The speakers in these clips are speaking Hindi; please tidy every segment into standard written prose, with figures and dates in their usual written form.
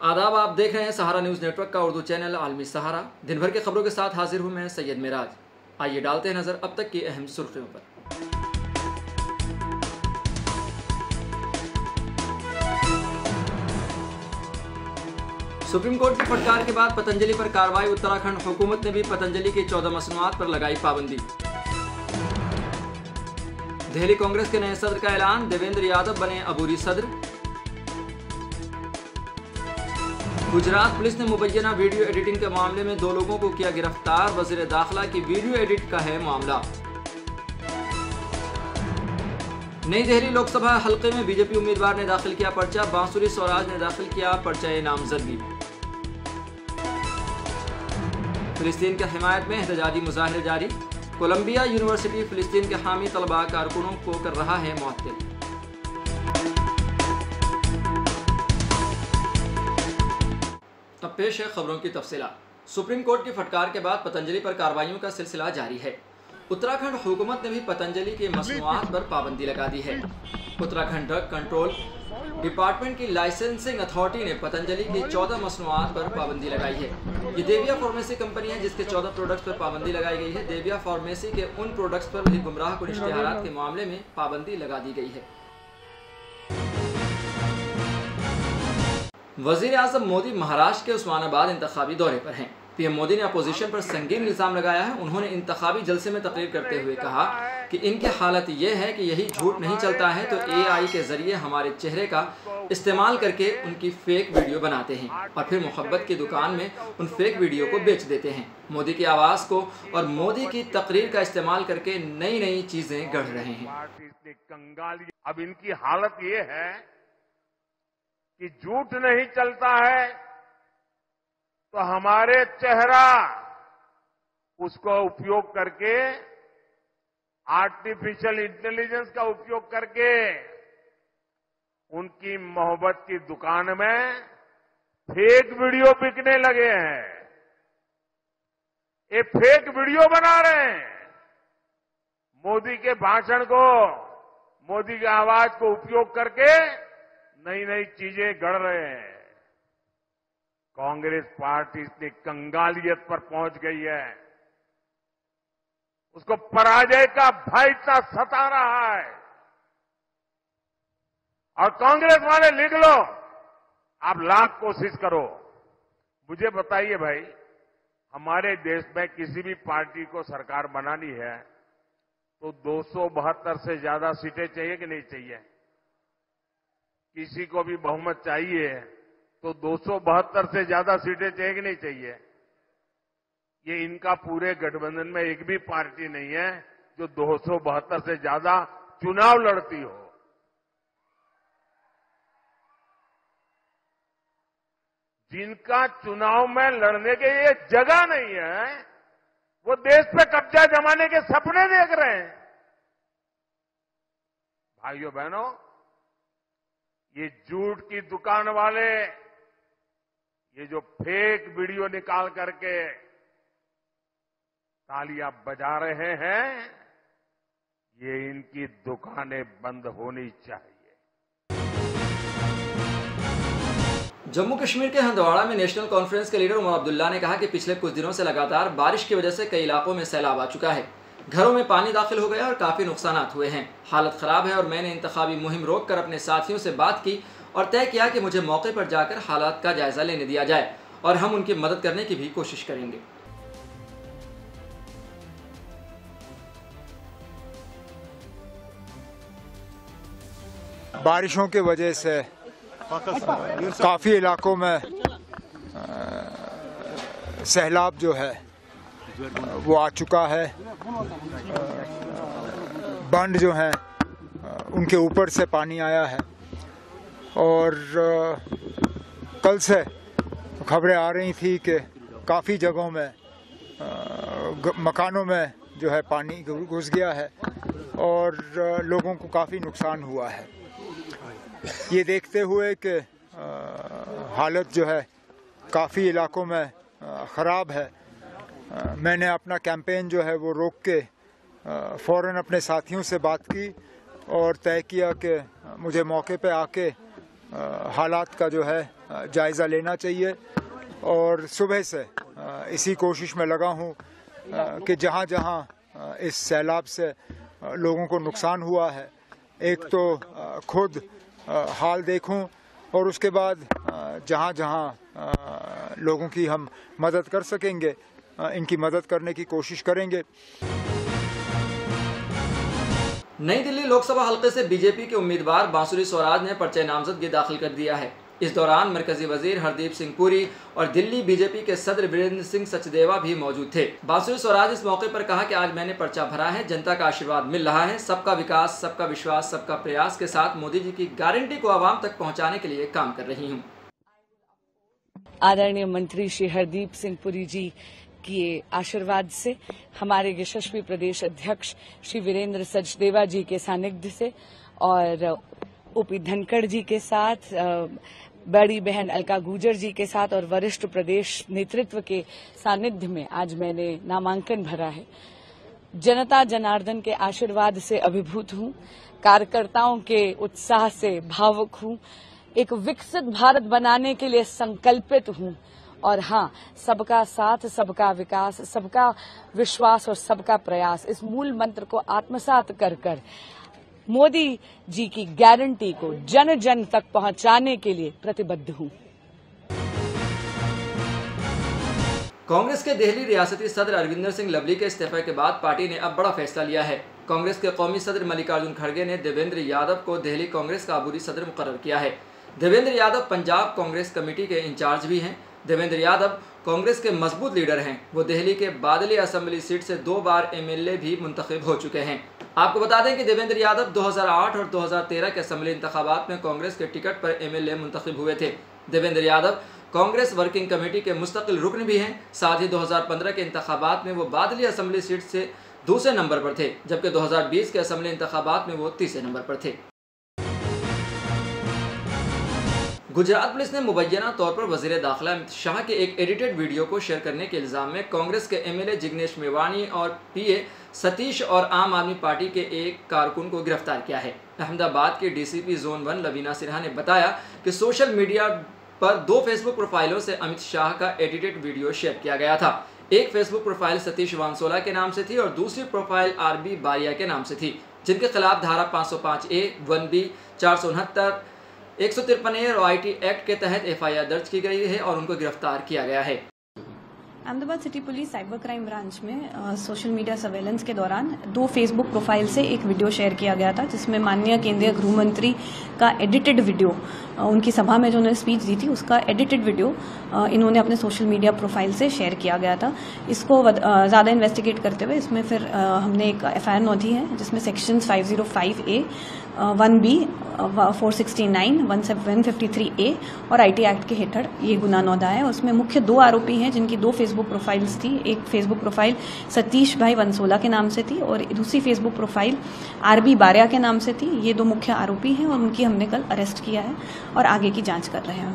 आदाब, आप देख रहे हैं सहारा न्यूज़ नेटवर्क का उर्दू चैनल आलमी सहारा। दिन भर की खबरों के साथ हाजिर हूं मैं सैयद मिराज। आइए डालते हैं नजर अब तक की अहम सुर्खियों पर। सुप्रीम कोर्ट की फटकार के बाद पतंजलि पर कार्रवाई। उत्तराखंड हुकूमत ने भी पतंजलि की 14 मसनूआत पर लगाई पाबंदी। दिल्ली कांग्रेस के नए सदर का ऐलान, देवेंद्र यादव बने अबूरी सदर। गुजरात पुलिस ने मुबैना वीडियो एडिटिंग के मामले में 2 लोगों को किया गिरफ्तार। वजीर दाखिला की वीडियो एडिट का है मामला। नई दिल्ली लोकसभा हलके में बीजेपी उम्मीदवार ने दाखिल किया पर्चा। बांसुरी स्वराज ने दाखिल किया पर्चा नामजदगी। फिलिस्तीन की हिमायत में एहतजाजी मुजाहरे जारी। कोलंबिया यूनिवर्सिटी फिलिस्तीन के हामी तलबा कारकुनों को कर रहा है मुअत्तल। अब पेश है खबरों की तफसीलात। सुप्रीम कोर्ट की फटकार के बाद पतंजलि पर कार्रवाइयों का सिलसिला जारी है। उत्तराखंड हुकूमत ने भी पतंजलि की मसनूआत पर पाबंदी लगा दी है। उत्तराखंड ड्रग कंट्रोल डिपार्टमेंट की लाइसेंसिंग अथॉरिटी ने पतंजलि की 14 मसनूआत पर पाबंदी लगाई है। ये देविया फार्मेसी कंपनी है जिसके 14 प्रोडक्ट्स पर पाबंदी लगाई गई है। देविया फार्मेसी के उन प्रोडक्ट्स पर भी गुमराहकुन इश्तिहारात के मामले में पाबंदी लगा दी गई है। वजीर आज़म मोदी महाराष्ट्र के उस्मानाबाद इंतखाबी दौरे पर हैं। पीएम मोदी ने अपोजिशन पर संगीन इल्ज़ाम लगाया है। उन्होंने इंतखाबी जलसे में तकरीर करते हुए कहा कि इनकी हालत ये है कि यही झूठ नहीं चलता है तो AI के जरिए हमारे चेहरे का इस्तेमाल करके उनकी फेक वीडियो बनाते हैं और फिर मोहब्बत की दुकान में उन फेक वीडियो को बेच देते हैं। मोदी की आवाज़ को और मोदी की तकरीर का इस्तेमाल करके नई नई चीज़ें गढ़ रहे हैं। अब इनकी हालत ये है कि झूठ नहीं चलता है तो हमारे चेहरा उसको उपयोग करके आर्टिफिशियल इंटेलिजेंस का उपयोग करके उनकी मोहब्बत की दुकान में फेक वीडियो बिकने लगे हैं। ये फेक वीडियो बना रहे हैं। मोदी के भाषण को, मोदी की आवाज को उपयोग करके नई नई चीजें गढ़ रहे हैं। कांग्रेस पार्टी इतनी कंगालियत पर पहुंच गई है, उसको पराजय का भय इतना सता रहा है। और कांग्रेस वाले लिख लो, आप लाख कोशिश करो, मुझे बताइए भाई, हमारे देश में किसी भी पार्टी को सरकार बनानी है तो 272 से ज्यादा सीटें चाहिए कि नहीं चाहिए? किसी को भी बहुमत चाहिए तो 272 से ज्यादा सीटें चाहिए कि नहीं चाहिए? ये इनका पूरे गठबंधन में एक भी पार्टी नहीं है जो 272 से ज्यादा चुनाव लड़ती हो। जिनका चुनाव में लड़ने के लिए जगह नहीं है, वो देश पे कब्जा जमाने के सपने देख रहे हैं। भाइयों बहनों, ये झूठ की दुकान वाले ये जो फेक वीडियो निकाल करके तालियां बजा रहे हैं, ये इनकी दुकानें बंद होनी चाहिए। जम्मू कश्मीर के हंदवाड़ा में नेशनल कॉन्फ्रेंस के लीडर उमर अब्दुल्ला ने कहा कि पिछले कुछ दिनों से लगातार बारिश की वजह से कई इलाकों में सैलाब आ चुका है। घरों में पानी दाखिल हो गया और काफ़ी नुकसान हुए हैं। हालत ख़राब है और मैंने इंतखाबी मुहिम रोककर अपने साथियों से बात की और तय किया कि मुझे मौके पर जाकर हालात का जायज़ा लेने दिया जाए और हम उनकी मदद करने की भी कोशिश करेंगे। बारिशों की वजह से काफ़ी इलाकों में सैलाब जो है वो आ चुका है। बांध जो हैं उनके ऊपर से पानी आया है और कल से खबरें आ रही थी कि काफ़ी जगहों में मकानों में जो है पानी घुस गया है और लोगों को काफ़ी नुकसान हुआ है। ये देखते हुए कि हालत जो है काफ़ी इलाकों में ख़राब है, मैंने अपना कैंपेन जो है वो रोक के फ़ौरन अपने साथियों से बात की और तय किया कि मुझे मौके पे आके हालात का जो है जायज़ा लेना चाहिए और सुबह से इसी कोशिश में लगा हूँ कि जहाँ जहाँ इस सैलाब से लोगों को नुकसान हुआ है, एक तो खुद हाल देखूं और उसके बाद जहाँ जहाँ लोगों की हम मदद कर सकेंगे इनकी मदद करने की कोशिश करेंगे। नई दिल्ली लोकसभा हलके से बीजेपी के उम्मीदवार बांसुरी स्वराज ने पर्चा नामजदगी दाखिल कर दिया है। इस दौरान मरकजी वजीर हरदीप सिंह पुरी और दिल्ली बीजेपी के सदर वीरेंद्र सिंह सचदेवा भी मौजूद थे। बांसुरी स्वराज इस मौके पर कहा कि आज मैंने पर्चा भरा है, जनता का आशीर्वाद मिल रहा है, सबका विकास, सबका विश्वास, सबका प्रयास के साथ मोदी जी की गारंटी को आवाम तक पहुंचाने के लिए काम कर रही हूं। आदरणीय मंत्री श्री हरदीप सिंह पुरी जी के आशीर्वाद से, हमारे यशस्वी प्रदेश अध्यक्ष श्री वीरेंद्र सचदेवा जी के सानिध्य से और ओपी धनखड़ जी के साथ, बड़ी बहन अलका गुर्जर जी के साथ और वरिष्ठ प्रदेश नेतृत्व के सानिध्य में आज मैंने नामांकन भरा है। जनता जनार्दन के आशीर्वाद से अभिभूत हूं, कार्यकर्ताओं के उत्साह से भावुक हूं, एक विकसित भारत बनाने के लिए संकल्पित हूं और हाँ, सबका साथ, सबका विकास, सबका विश्वास और सबका प्रयास, इस मूल मंत्र को आत्मसात कर मोदी जी की गारंटी को जन जन तक पहुंचाने के लिए प्रतिबद्ध हूं। कांग्रेस के दिल्ली रियासती सदर अरविंदर सिंह लवली के इस्तीफे के बाद पार्टी ने अब बड़ा फैसला लिया है। कांग्रेस के कौमी सदर मल्लिकार्जुन खड़गे ने देवेंद्र यादव को दिल्ली कांग्रेस का अबूरी सदर मुकर्रर किया है। देवेंद्र यादव पंजाब कांग्रेस कमेटी के इंचार्ज भी हैं। देवेंद्र यादव कांग्रेस के मजबूत लीडर हैं। वो दिल्ली के बादली असेंबली सीट से 2 बार एमएलए भी मुंतखब हो चुके हैं। आपको बता दें कि देवेंद्र यादव 2008 और 2013 के असेंबली इंतखाबात में कांग्रेस के टिकट पर एमएलए मुंतखब हुए थे। देवेंद्र यादव कांग्रेस वर्किंग कमेटी के मुस्तकिल रुकन भी हैं। साथ ही 2015 के इंतखाबात में वो बादली असेंबली सीट से दूसरे नंबर पर थे, जबकि 2020 के असेंबली इंतखाबात में वो तीसरे नंबर पर थे। गुजरात पुलिस ने मुबैना तौर पर वजीर दाखिला अमित शाह के एक एडिटेड वीडियो को शेयर करने के इल्जाम में कांग्रेस के एमएलए जिग्नेश मेवाणी और पीए सतीश और आम आदमी पार्टी के एक कारकुन को गिरफ्तार किया है। अहमदाबाद के डीसीपी जोन 1 लवीना सिन्हा ने बताया कि सोशल मीडिया पर 2 फेसबुक प्रोफाइलों से अमित शाह का एडिटेड वीडियो शेयर किया गया था। एक फेसबुक प्रोफाइल सतीश वानसोला के नाम से थी और दूसरी प्रोफाइल आरबी बारिया के नाम से थी, जिनके खिलाफ धारा 505A, 1B, 469, 153A और IT एक्ट के तहत FIR दर्ज की गई है और उनको गिरफ्तार किया गया है। Ahmedabad city police cyber crime branch में सोशल मीडिया सर्वेलेंस के दौरान 2 फेसबुक प्रोफाइल से एक वीडियो शेयर किया गया था, जिसमें माननीय केंद्रीय गृह मंत्री का एडिटेड वीडियो, उनकी सभा में जो उन्होंने स्पीच दी थी उसका एडिटेड वीडियो इन्होंने अपने सोशल मीडिया प्रोफाइल से शेयर किया गया था। इसको ज़्यादा इन्वेस्टिगेट करते हुए इसमें फिर हमने एक FIR नोंधी है, जिसमें सेक्शन 505A, 1B, 469, 153A और IT एक्ट के हेठड़ ये गुना नोंधा है। उसमें मुख्य 2 आरोपी हैं, जिनकी 2 फेसबुक प्रोफाइल्स थी। एक फेसबुक प्रोफाइल सतीश भाई वनसोला के नाम से थी और दूसरी फेसबुक प्रोफाइल आरबी बारिया के नाम से थी। ये 2 मुख्य आरोपी हैं और उनकी हमने कल अरेस्ट किया है और आगे की जांच कर रहे हैं।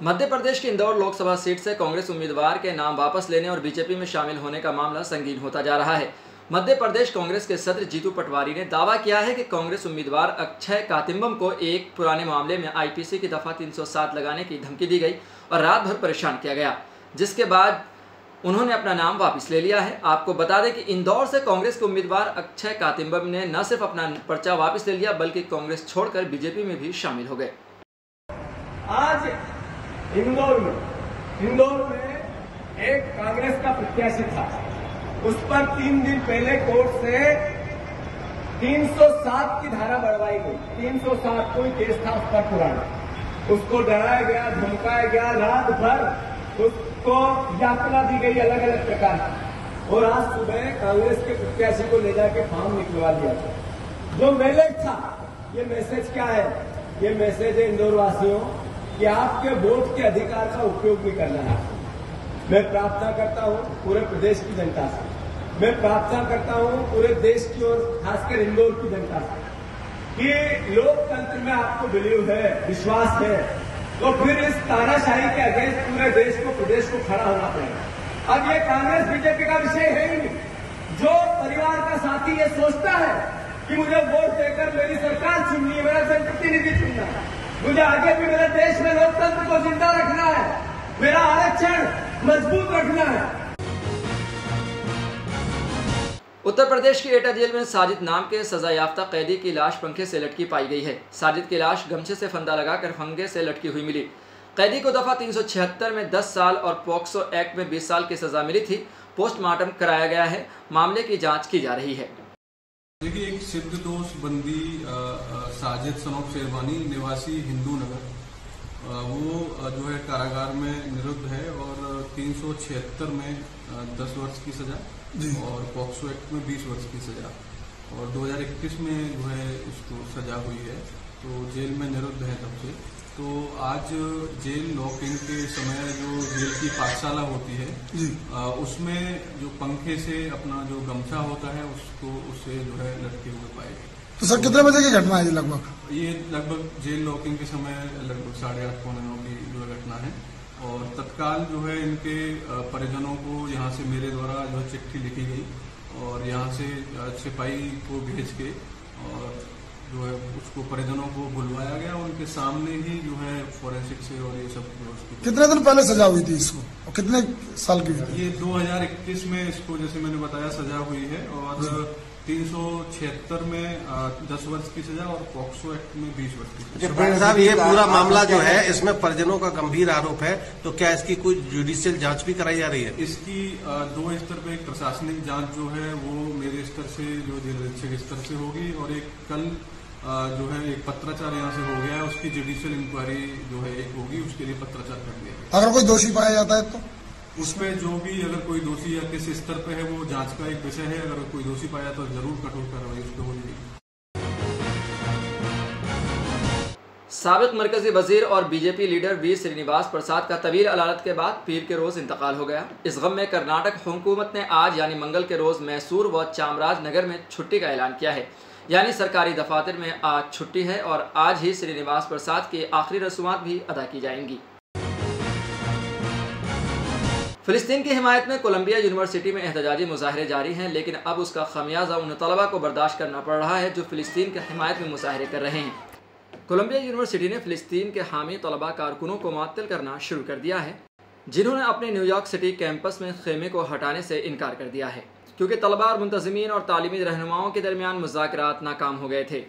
मध्य प्रदेश की इंदौर लोकसभा सीट से कांग्रेस उम्मीदवार के नाम वापस लेने और बीजेपी में शामिल होने का मामला संगीन होता जा रहा है। मध्य प्रदेश कांग्रेस के सदर जीतू पटवारी ने दावा किया है कि कांग्रेस उम्मीदवार अक्षय कातिम्बम को एक पुराने मामले में IPC की दफा 307 लगाने की धमकी दी गई और रात भर परेशान किया गया, जिसके बाद उन्होंने अपना नाम वापस ले लिया है। आपको बता दें कि इंदौर से कांग्रेस के उम्मीदवार अक्षय कातिम्बम ने न सिर्फ अपना पर्चा वापस ले लिया, बल्कि कांग्रेस छोड़कर बीजेपी में भी शामिल हो गए। आज इंदौर में एक कांग्रेस का प्रत्याशी था, उस पर 3 दिन पहले कोर्ट से 307 की धारा बढ़वाई गई। 307 कोई केस था उस पर पुराना, उसको डराया गया, धमकाया गया, रात भर उसको यातना दी गई अलग अलग प्रकार की, और आज सुबह कांग्रेस के प्रत्याशी को ले जाके फॉर्म निकलवा दिया था। जो मैसेज था, ये मैसेज क्या है? ये मैसेज है इंदौर वासियों कि आपके वोट के अधिकार का उपयोग भी करना है। मैं प्रार्थना करता हूं पूरे प्रदेश की जनता से, मैं प्रार्थना करता हूं पूरे देश की और खासकर इंदौर की जनता से कि लोकतंत्र में आपको बिलीव है, विश्वास है, तो फिर इस तानाशाही के अगेंस्ट पूरे देश को, प्रदेश को खड़ा होना पड़ेगा। अब ये कांग्रेस बीजेपी का विषय है ही नहीं। जो परिवार का साथी ये सोचता है कि मुझे वोट देकर मेरी सरकार चुननी है, मेरा जनप्रतिनिधि चुनना है। मुझे आगे भी मेरे देश में लोकतंत्र को जिंदा रखना है, मेरा आरक्षण मजबूत रखना है। उत्तर प्रदेश की एटा जेल में साजिद नाम के सजा याफ्ता कैदी की लाश पंखे से लटकी पाई गई है। साजिद की लाश गमछे से फंदा लगाकर फंगे से लटकी हुई मिली। कैदी को दफा 376 में 10 साल और पॉक्सो एक्ट में 20 साल की सजा मिली थी। पोस्टमार्टम कराया गया है, मामले की जांच की जा रही है। देखिए, एक सिद्धदोष बंदी साजिद सनोफ शेरवानी निवासी हिंदू नगर, वो जो है कारागार में निरुद्ध है और 376 में 10 वर्ष की सजा और पॉक्सो एक्ट में 20 वर्ष की सजा और 2021 में जो है उसको सजा हुई है, तो जेल में निरुद्ध है तब से। तो आज जेल लॉक इन के समय जो जेल की पाठशाला होती है उसमें जो पंखे से अपना जो गमछा होता है उसको उससे जो है लटके हुए पाए गए। तो सर कितने बजे की घटना है लगभग? ये लगभग जेल लॉकिंग के समय लगभग 8:30 पौने 9 की जो घटना है और तत्काल जो है इनके परिजनों को यहाँ से मेरे द्वारा जो है चिट्ठी लिखी गई और यहाँ से सिपाही को भेज के और जो है उसको परिजनों को बुलवाया गया। उनके सामने ही जो है फोरेंसिक से और ये सब कितने दिन पहले सजा हुई थी इसको और कितने साल की? ये 2021 में इसको जैसे मैंने बताया सजा हुई है और 376 में 10 वर्ष की सजा और पॉक्सो एक्ट में 20 वर्ष की सजा। प्रणय साहब, ये पूरा मामला जो है इसमें परिजनों का गंभीर आरोप है, तो क्या इसकी कोई जुडिशियल जांच भी कराई जा रही है? इसकी 2 स्तर पे एक प्रशासनिक जांच जो है वो मेरे स्तर से जो जेल अधीक्षक स्तर से होगी और एक कल जो है एक पत्राचार यहाँ से हो गया है, उसकी जुडिशियल इंक्वायरी जो है एक होगी, उसके लिए पत्राचार कर दिया। अगर कोई दोषी पाया जाता है तो उस पर जो भी अगर कोई दोषी या किस स्तर पे है वो जांच का एक विषय है। अगर कोई दोषी पाया तो जरूर कठोर कार्रवाई उस पर होगी। साबिक मरकजी वजीर और बीजेपी लीडर वी श्रीनिवास प्रसाद का तवील अदालत के बाद पीर के रोज इंतकाल हो गया। इस गम में कर्नाटक हुकूमत ने आज यानी मंगल के रोज मैसूर व चामराजनगर में छुट्टी का ऐलान किया है, यानी सरकारी दफातर में आज छुट्टी है और आज ही श्रीनिवास प्रसाद की आखिरी रसूमात भी अदा की जाएंगी। फिलिस्तीन की हिमायत में कोलंबिया यूनिवर्सिटी में एहतजाजी मुजाहरे जारी हैं, लेकिन अब उसका खमियाजा उन तलबा को बर्दाश्त करना पड़ रहा है जो फिलिस्तीन की हिमायत में मुजाहरे कर रहे हैं। कोलंबिया यूनिवर्सिटी ने फिलिस्तीन के हामी तलबा कारकुनों को मुअत्तल करना शुरू कर दिया है, जिन्होंने अपने न्यूयॉर्क सिटी कैंपस में खेमे को हटाने से इनकार कर दिया है, क्योंकि तलबा और मुंतज़िमीन और तालीमी रहनुमाओं के दरमियान मुज़ाकरात नाकाम हो गए थे।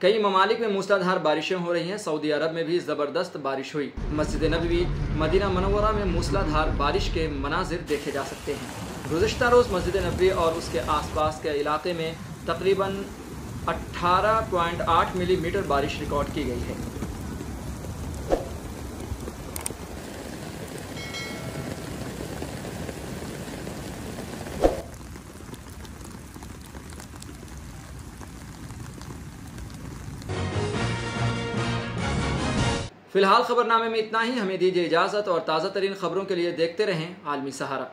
कई ममालिक में मूसलाधार बारिशें हो रही हैं। सऊदी अरब में भी ज़बरदस्त बारिश हुई। मस्जिद नबवी मदीना मनव्वरा में मूसलाधार बारिश के मनाजिर देखे जा सकते हैं। गुज़िश्ता रोज़ मस्जिद नबवी और उसके आसपास के इलाके में तकरीबन 18.8 मिलीमीटर बारिश रिकॉर्ड की गई है। फिलहाल खबरनामे में इतना ही। हमें दीजिए इजाज़त और ताज़ा तरीन खबरों के लिए देखते रहें आलमी सहारा।